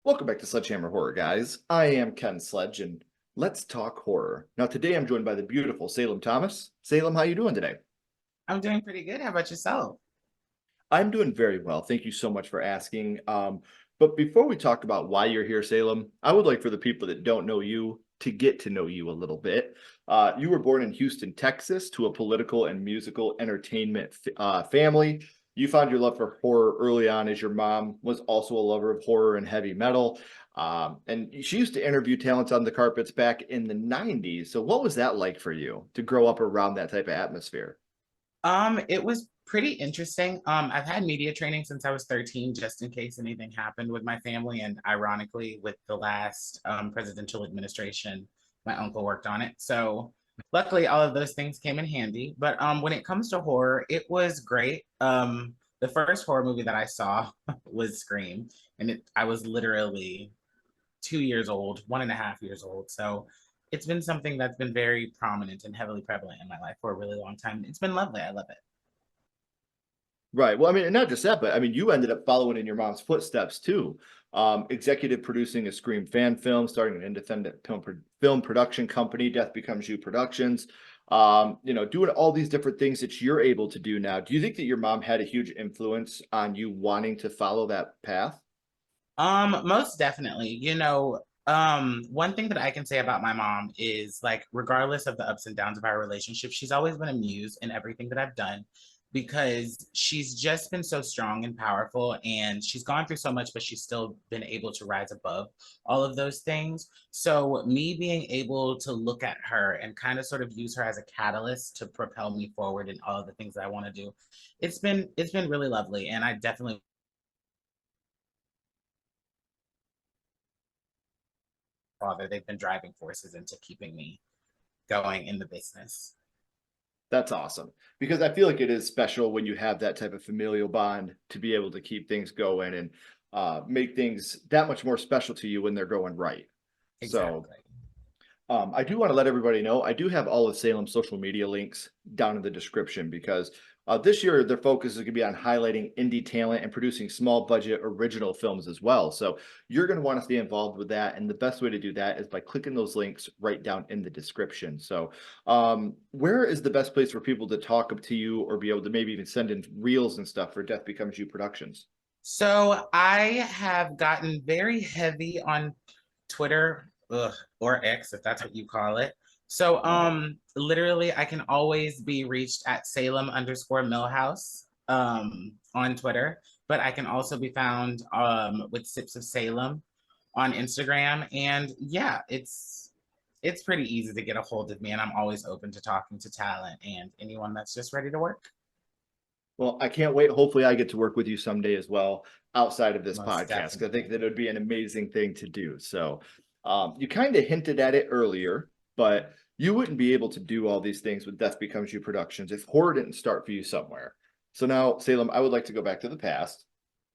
Welcome back to Sledgehammer Horror, guys. I am Ken Sledge, and let's talk horror. Now, today I'm joined by the beautiful Salem Thomas. Salem, how you doing today? I'm doing pretty good. How about yourself? I'm doing very well. Thank you so much for asking. But before we talk about why you're here, Salem, I would like for the people that don't know you to get to know you a little bit. You were born in Houston, Texas, to a political and musical entertainment family. You found your love for horror early on as your mom was also a lover of horror and heavy metal. And she used to interview talents on the carpets back in the 90s. So, what was that like for you to grow up around that type of atmosphere? It was pretty interesting. I've had media training since I was 13, just in case anything happened with my family. And ironically, with the last presidential administration, my uncle worked on it. So luckily, all of those things came in handy. But when it comes to horror, it was great. The first horror movie that I saw was Scream, and I was literally 2 years old, 1.5 years old. So it's been something that's been very prominent and heavily prevalent in my life for a really long time. It's been lovely. I love it. Right. Well, I mean, and not just that, but I mean, you ended up following in your mom's footsteps too. Executive producing a Scream fan film, starting an independent film production company, Death Becomes You Productions. Doing all these different things that you're able to do now. Do you think that your mom had a huge influence on you wanting to follow that path? Most definitely. One thing that I can say about my mom is like, regardless of the ups and downs of our relationship, she's always been a muse in everything that I've done because she's just been so strong and powerful and she's gone through so much, but she's still been able to rise above all of those things. So me being able to look at her and kind of sort of use her as a catalyst to propel me forward in all of the things that I want to do, it's been really lovely. And I definitely father, they've been driving forces into keeping me going in the business. That's awesome because I feel like it is special when you have that type of familial bond to be able to keep things going and make things that much more special to you when they're going right. So Exactly. I do want to let everybody know I do have all of Salem's social media links down in the description because this year their focus is going to be on highlighting indie talent and producing small budget original films as well. So you're going to want to stay involved with that. And the best way to do that is by clicking those links right down in the description. So where is the best place for people to talk to you or be able to maybe even send in reels and stuff for Death Becomes You Productions? So I have gotten very heavy on Twitter, or X, if that's what you call it. So literally I can always be reached at Salem_Millhouse on Twitter, but I can also be found with Sips of Salem on Instagram. And yeah, it's pretty easy to get a hold of me, and I'm always open to talking to talent and anyone that's just ready to work. Well, I can't wait. Hopefully, I get to work with you someday as well outside of this Most podcast. 'Cause I think definitely. that it would be an amazing thing to do. So, you kind of hinted at it earlier, but you wouldn't be able to do all these things with Death Becomes You Productions if horror didn't start for you somewhere. So now, Salem, I would like to go back to the past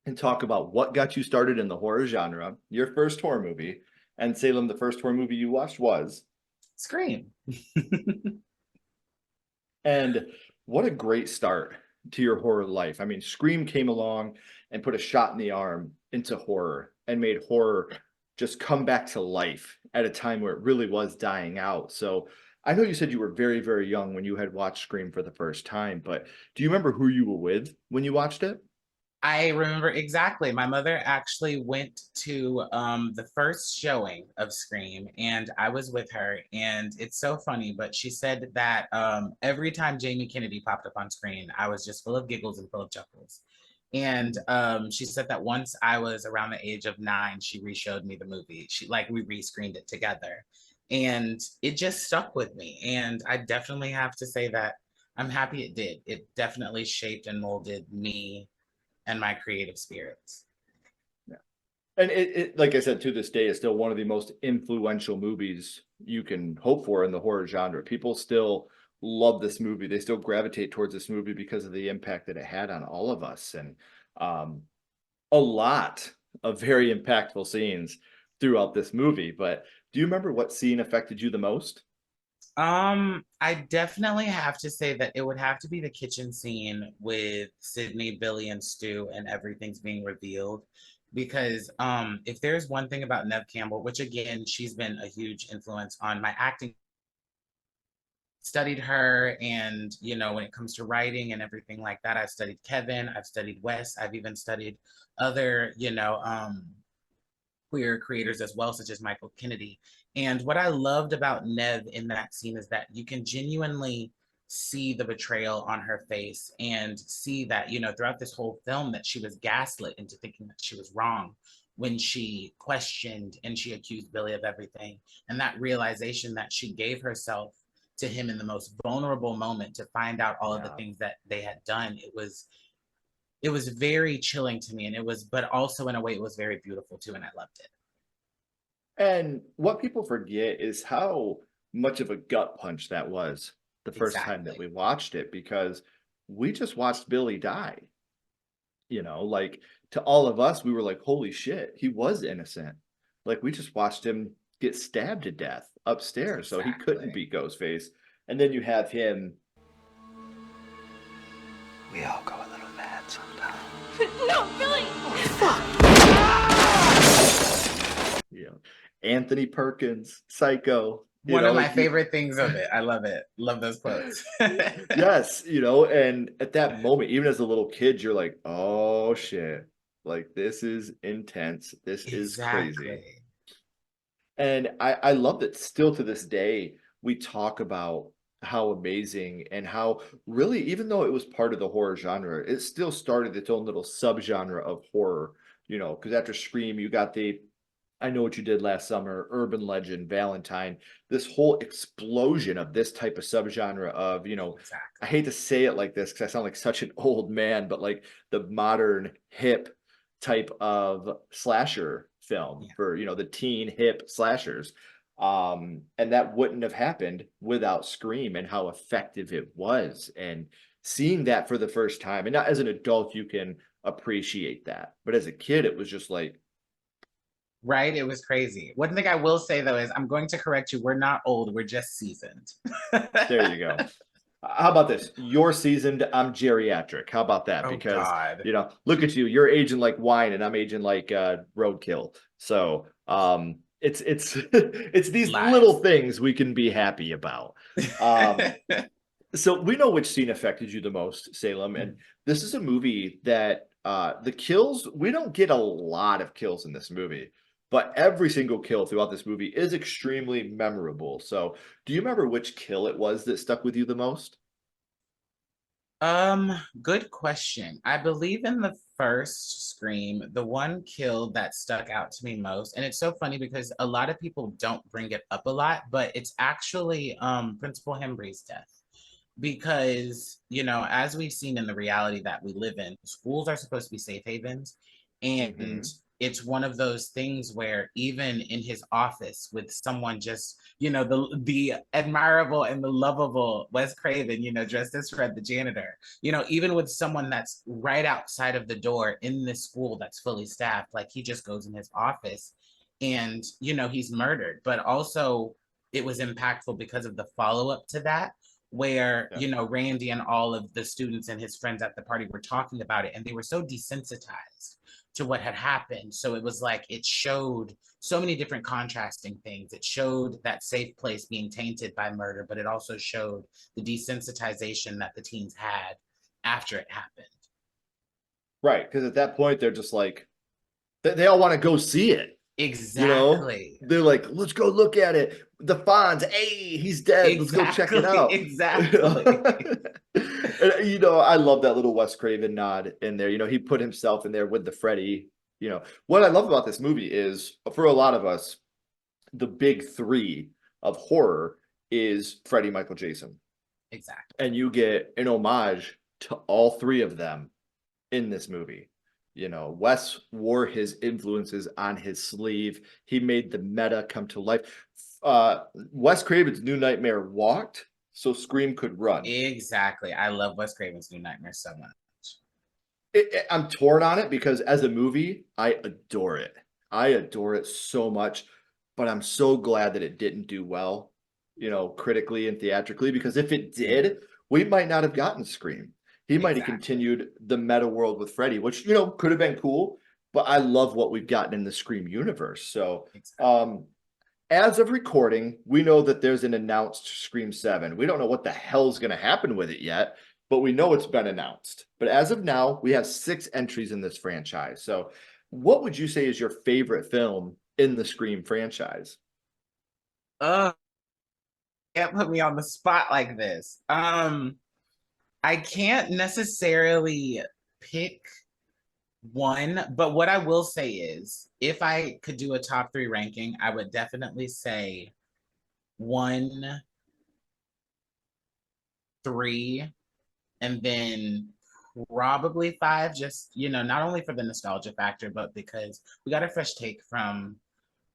and talk about what got you started in the horror genre, your first horror movie, and Salem, the first horror movie you watched was. Scream. And what a great start to your horror life. I mean, Scream came along and put a shot in the arm into horror and made horror just come back to life at a time where it really was dying out. So I know you said you were very, very young when you had watched Scream for the first time, but do you remember who you were with when you watched it? I remember exactly. My mother actually went to the first showing of Scream, and I was with her. And it's so funny, but she said that every time Jamie Kennedy popped up on screen, I was just full of giggles and full of chuckles. And she said that once I was around the age of 9, she re-showed me the movie. We re-screened it together, and it just stuck with me. And I definitely have to say that I'm happy it did. It definitely shaped and molded me and my creative spirits. Yeah. And like I said, to this day, is still one of the most influential movies you can hope for in the horror genre. People still love this movie. They still gravitate towards this movie because of the impact that it had on all of us. And um, a lot of very impactful scenes throughout this movie. But do you remember what scene affected you the most? I definitely have to say that it would have to be the kitchen scene with Sydney, Billy, and Stu, and everything's being revealed because if there's one thing about Nev Campbell, which again, she's been a huge influence on my acting, studied her, and when it comes to writing and everything like that, I've studied Kevin, I've studied Wes, I've even studied other queer creators as well, such as Michael Kennedy. And what I loved about Nev in that scene is that you can genuinely see the betrayal on her face and see that, throughout this whole film, that she was gaslit into thinking that she was wrong when she questioned and she accused Billy of everything. And that realization that she gave herself to him in the most vulnerable moment to find out all of the Yeah. things that they had done, it was very chilling to me, and but also in a way it was very beautiful too, and I loved it. And what people forget is how much of a gut punch that was the first time that Exactly. we watched it, because we just watched Billy die. Like, to all of us, we were like, holy shit, he was innocent. Like, we just watched him get stabbed to death upstairs, so he couldn't Exactly. be Ghostface. And then you have him. We all go a little mad sometimes. No, Billy! Anthony Perkins, Psycho. One of my Like, favorite things of it. I love it. Love those quotes. yes, and at that moment, even as a little kid, you're like, oh shit, like, this is intense. This is crazy. Exactly. And I love that still to this day, we talk about how amazing and how really, even though it was part of the horror genre, it still started its own little subgenre of horror, because after Scream, you got the I Know What You Did Last Summer, Urban Legend, Valentine, this whole explosion of this type of subgenre of, I Exactly. hate to say it like this because I sound like such an old man, but like the modern hip type of slasher film Yeah. for, the teen hip slashers. And that wouldn't have happened without Scream and how effective it was. And seeing that for the first time, and not as an adult, you can appreciate that. But as a kid, it was just like, Right? It was crazy. One thing I will say though is I'm going to correct you. We're not old, we're just seasoned. there you go. How about this? You're seasoned, I'm geriatric. How about that? Oh Because, God. look at you. You're aging like wine and I'm aging like roadkill. So it's it's these little Lies. things we can be happy about. So we know which scene affected you the most, Salem, and this is a movie that the kills, we don't get a lot of kills in this movie, but every single kill throughout this movie is extremely memorable. So do you remember which kill it was that stuck with you the most? Good question. I believe in the first Scream, the one kill that stuck out to me most, and it's so funny because a lot of people don't bring it up a lot, but it's actually Principal Hembree's death. Because, as we've seen in the reality that we live in, schools are supposed to be safe havens. And Hmm. it's one of those things where even in his office with someone just, the admirable and the lovable Wes Craven, dressed as Fred the janitor, even with someone that's right outside of the door in this school that's fully staffed, like he just goes in his office and, he's murdered. But also it was impactful because of the follow-up to that, where Yeah. Randy and all of the students and his friends at the party were talking about it, and they were so desensitized to what had happened. So it was like it showed so many different contrasting things. It showed that safe place being tainted by murder, but it also showed the desensitization that the teens had after it happened. Right, because at that point they're just like, they all want to go see it. Exactly. They're like, let's go look at it. The Fonz, hey, he's dead. Let's go check it Exactly. out. Exactly. And, I love that little Wes Craven nod in there. He put himself in there with the Freddy. What I love about this movie is, for a lot of us, the big three of horror is Freddy, Michael, Jason. Exactly. And you get an homage to all three of them in this movie. Wes wore his influences on his sleeve. He made the meta come to life. Wes Craven's New Nightmare walked so Scream could run. Exactly. I love Wes Craven's New Nightmare so much. I'm torn on it because as a movie, I adore it. I adore it so much, but I'm so glad that it didn't do well, critically and theatrically, because if it did, we might not have gotten Scream. He might have Exactly. continued the meta world with Freddy, which, could have been cool. but I love what we've gotten in the Scream universe. So, Exactly. as of recording, we know that there's an announced Scream 7. We don't know what the hell's going to happen with it yet, but we know it's been announced. But as of now, we have 6 entries in this franchise. So, what would you say is your favorite film in the Scream franchise? Can't put me on the spot like this. I can't necessarily pick one, but what I will say is if I could do a top 3 ranking, I would definitely say 1, 3, and then probably 5, just, not only for the nostalgia factor, but because we got a fresh take from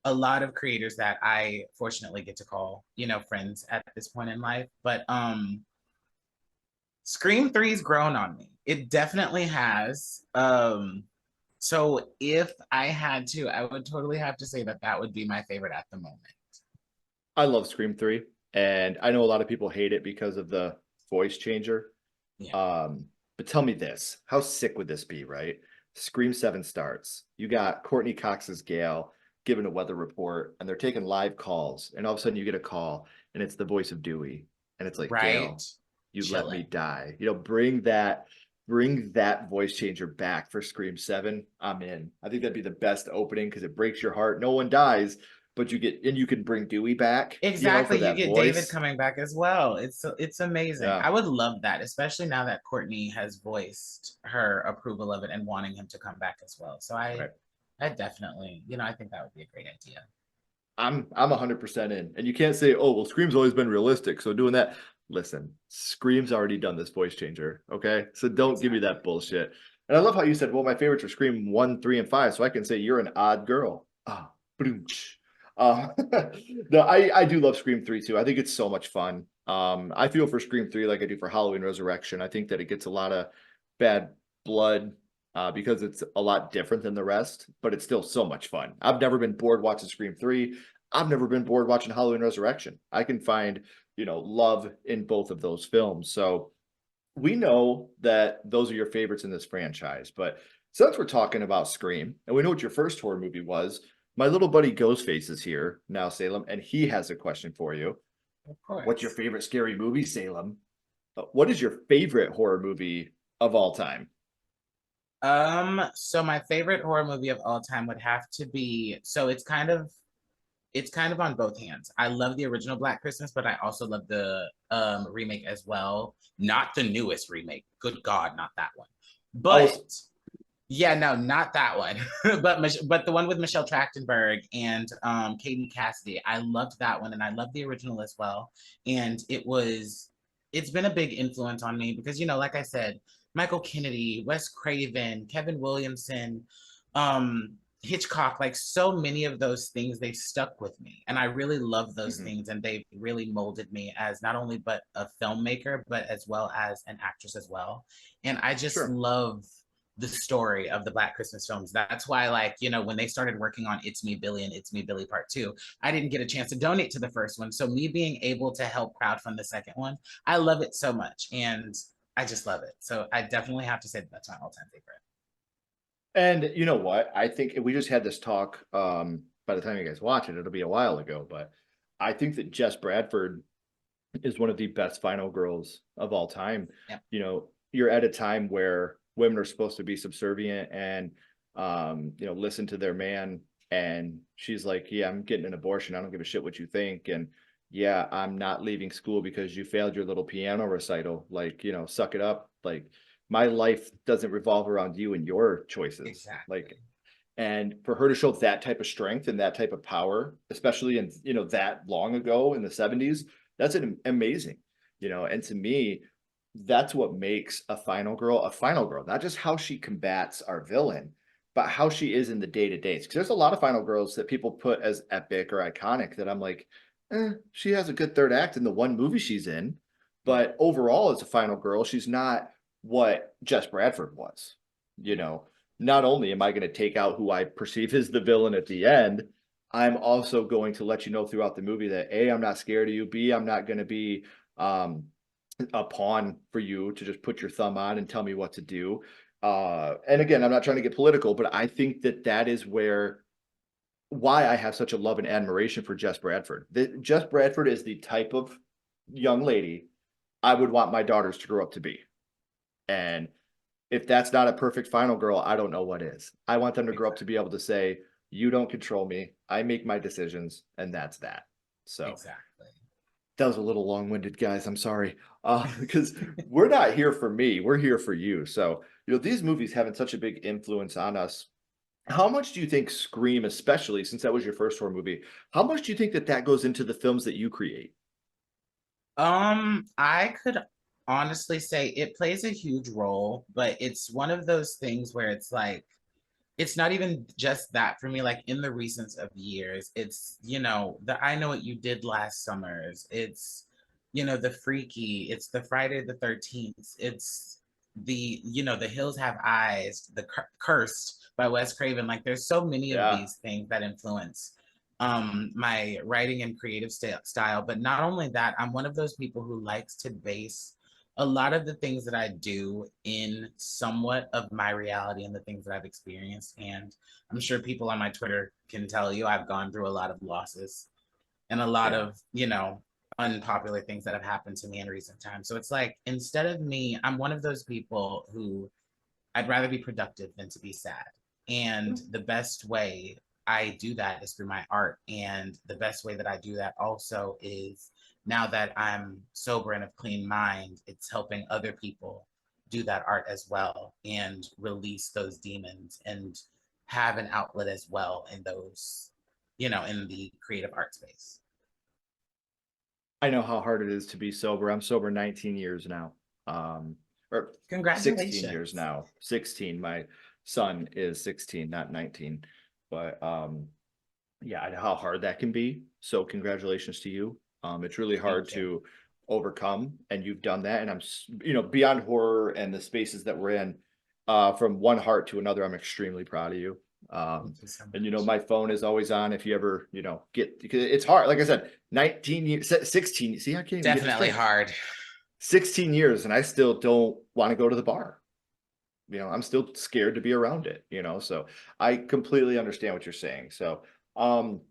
a lot of creators that I fortunately get to call, friends at this point in life. But Scream 3's grown on me. It definitely has. So if I had to, I would totally have to say that that would be my favorite at the moment. I love Scream 3, and I know a lot of people hate it because of the voice changer. Yeah. But tell me this, how sick would this be, right? Scream 7 starts. You got Courtney Cox's Gail giving a weather report, and they're taking live calls, and all of a sudden you get a call, and it's the voice of Dewey, and it's like, Right? Gail, you let me Chilling. die. Bring that voice changer back for Scream 7. I'm in. I think that'd be the best opening because it breaks your heart. No one dies, but you can bring Dewey back, for Exactly. You that get David voice. coming back as well. It's amazing. Yeah. I would love that, especially now that Courtney has voiced her approval of it and wanting him to come back as well. So Right. I definitely, I think that would be a great idea. I'm 100% in. And you can't say, "Oh, well, Scream's always been realistic." So doing that, listen, Scream's already done this voice changer, okay? So don't give me Exactly. that bullshit. And I love how you said, "Well, my favorites are Scream 1, 3, and 5." So I can say you're an odd girl. Ah, boomch. Uh, no, I do love Scream 3 too. I think it's so much fun. I feel for Scream 3 like I do for Halloween Resurrection. I think that it gets a lot of bad blood because it's a lot different than the rest, but it's still so much fun. I've never been bored watching Scream 3. I've never been bored watching Halloween Resurrection. I can find, love in both of those films. So we know that those are your favorites in this franchise, but since we're talking about Scream and we know what your first horror movie was, my little buddy Ghostface is here now, Salem, and he has a question for you. Of What's your course. favorite scary movie, Salem? What is your favorite horror movie of all time? So my favorite horror movie of all time would have to be, so it's kind of on both hands. I love the original Black Christmas, but I also love the remake as well. Not the newest remake. Good God, not that one. I was But yeah, no, not that one. but the one with Michelle Trachtenberg and Katie Cassidy. I loved that one, and I loved the original as well. And it's been a big influence on me because like I said, Michael Kennedy, Wes Craven, Kevin Williamson, um, Hitchcock, like so many of those things, they've stuck with me. And I really love those Mhm. things. And they've really molded me as not only but a filmmaker, but as well as an actress as well. And I just Sure. love the story of the Black Christmas films. That's why, like, when they started working on It's Me Billy and It's Me Billy Part 2, I didn't get a chance to donate to the first one. So me being able to help crowdfund the second one, I love it so much. And I just love it. So I definitely have to say that that's my all-time favorite. And you know what? I think we just had this talk. By the time you guys watch it, it'll be a while ago. But I think that Jess Bradford is one of the best final girls of all time. Yeah. You're at a time where women are supposed to be subservient and listen to their man. And she's like, "Yeah, I'm getting an abortion. I don't give a shit what you think." And yeah, I'm not leaving school because you failed your little piano recital. Like, suck it up. Like, my life doesn't revolve around you and your choices. Like, Exactly. and for her to show that type of strength and that type of power, especially in, that long ago in the 70s, that's amazing. And to me, that's what makes a final girl, not just how she combats our villain, but how she is in the day-to-days. Because there's a lot of final girls that people put as epic or iconic that I'm like, she has a good third act in the one movie she's in. Yeah. But overall, as a final girl, she's not what Jess Bradford was. You know, not only am I going to take out who I perceive as the villain at the end, I'm also going to let you know throughout the movie that A, I'm not scared of you. B, I'm not going to be um, a pawn for you to just put your thumb on and tell me what to do. And again, I'm not trying to get political, but I think that that is why I have such a love and admiration for Jess Bradford. Jess Bradford is the type of young lady I would want my daughters to grow up to be. And if that's not a perfect final girl, I don't know what is. I want them to grow up to be able to say, you don't control me. I make my decisions, and that's that. So Exactly. that was a little long-winded, guys. I'm sorry. Because we're not here for me. We're here for you. So, these movies having such a big influence on us. How much do you think Scream, especially since that was your first horror movie, how much do you think that that goes into the films that you create? I could honestly say it plays a huge role, but it's one of those things where it's like, it's not even just that for me. Like in the recent of years, it's, the I Know What You Did Last Summers. It's, the Freaky. It's the Friday the 13th. It's the Hills Have Eyes, the Cursed by Wes Craven. Like there's so many of Yeah. these things that influence my writing and creative style. But not only that, I'm one of those people who likes to base a lot of the things that I do in somewhat of my reality and the things that I've experienced. And I'm sure people on my Twitter can tell you I've gone through a lot of losses and a lot Yeah. of, unpopular things that have happened to me in recent times. So it's like, instead of me, I'm one of those people who I'd rather be productive than to be sad. And the best way I do that is through my art. And the best way that I do that also is, now that I'm sober and of clean mind, it's helping other people do that art as well and release those demons and have an outlet as well in those, in the creative art space. I know how hard it is to be sober. I'm sober 19 years now. Or 16 years Congratulations. now. 16. My son is 16, not 19. But yeah, I know how hard that can be. So congratulations to you. It's really hard Thank you. to overcome, and you've done that. And beyond horror and the spaces that we're in, from one heart to another, I'm extremely proud of you. Thank you so And much. my phone is always on if you ever, get, because it's hard. Like I said, 19 years, 16. See, I can't even get it Definitely straight. hard. 16 years, and I still don't want to go to the bar. I'm still scared to be around it, so I completely understand what you're saying. So, um,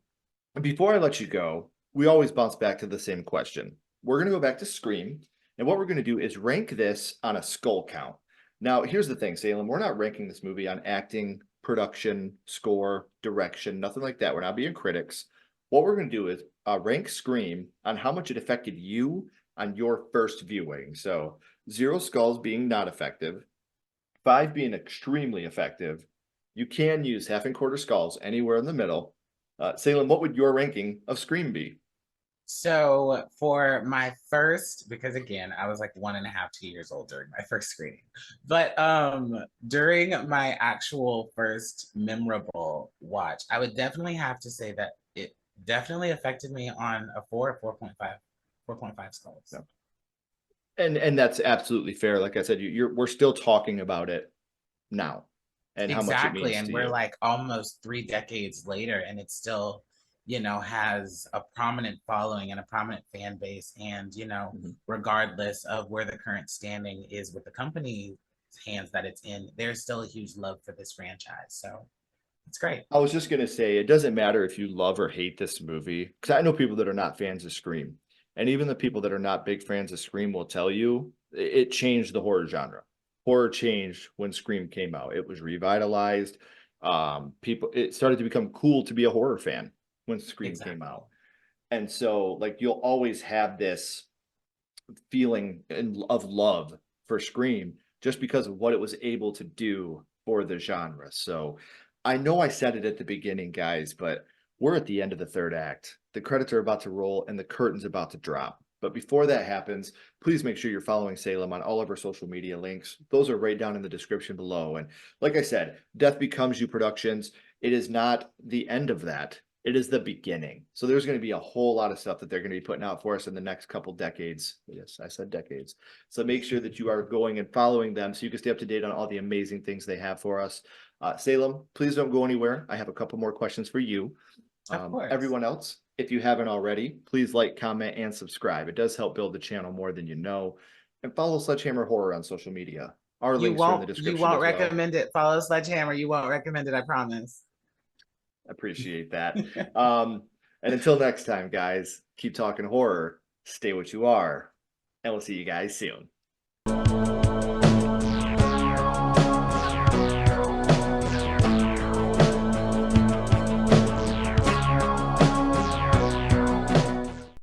before I let you go, we always bounce back to the same question. We're going to go back to Scream, and what we're going to do is rank this on a skull count. Now, here's the thing, Salem, we're not ranking this movie on acting, production, score, direction, nothing like that. We're not being critics. What we're going to do is rank Scream on how much it affected you on your first viewing. So, 0 skulls being not effective, 5 being extremely effective. You can use half and quarter skulls anywhere in the middle. Salem, what would your ranking of Scream be? So for my first, because again, I was like 1.5, 2 years old during my first screening. But during my actual first memorable watch, I would definitely have to say that it definitely affected me on a 4.5 skulls. Yeah. And that's absolutely fair. Like I said, we're still talking about it now and how much it Exactly. means And to we're you. like almost 3 decades later, and it still, has a prominent following and a prominent fan base. And, Mhm. regardless of where the current standing is with the company's hands that it's in, there's still a huge love for this franchise. So it's great. I was just gonna say, it doesn't matter if you love or hate this movie, because I know people that are not fans of Scream, and even the people that are not big fans of Scream will tell you it changed the horror genre. Horror changed when Scream came out. It was revitalized. It started to become cool to be a horror fan when Scream came Exactly. out. And so, like, you'll always have this feeling of love for Scream just because of what it was able to do for the genre. So I know I said it at the beginning, guys, but we're at the end of the third act. The credits are about to roll and the curtain's about to drop. But before that happens, please make sure you're following Salem on all of our social media links. Those are right down in the description below. And like I said, Death Becomes You Productions, it is not the end of that. It is the beginning. So there's going to be a whole lot of stuff that they're going to be putting out for us in the next couple decades. Yes, I said decades. So make sure that you are going and following them so you can stay up to date on all the amazing things they have for us. Salem, please don't go anywhere. I have a couple more questions for you. Of course. Everyone else, if you haven't already, please like, comment, and subscribe. It does help build the channel more than you know. And follow Sledgehammer Horror on social media. Our You links are in the won't description you won't as well. recommend it. Follow Sledgehammer. You won't recommend it, I promise. Appreciate that. And until next time, guys, keep talking horror, stay what you are, and we'll see you guys soon.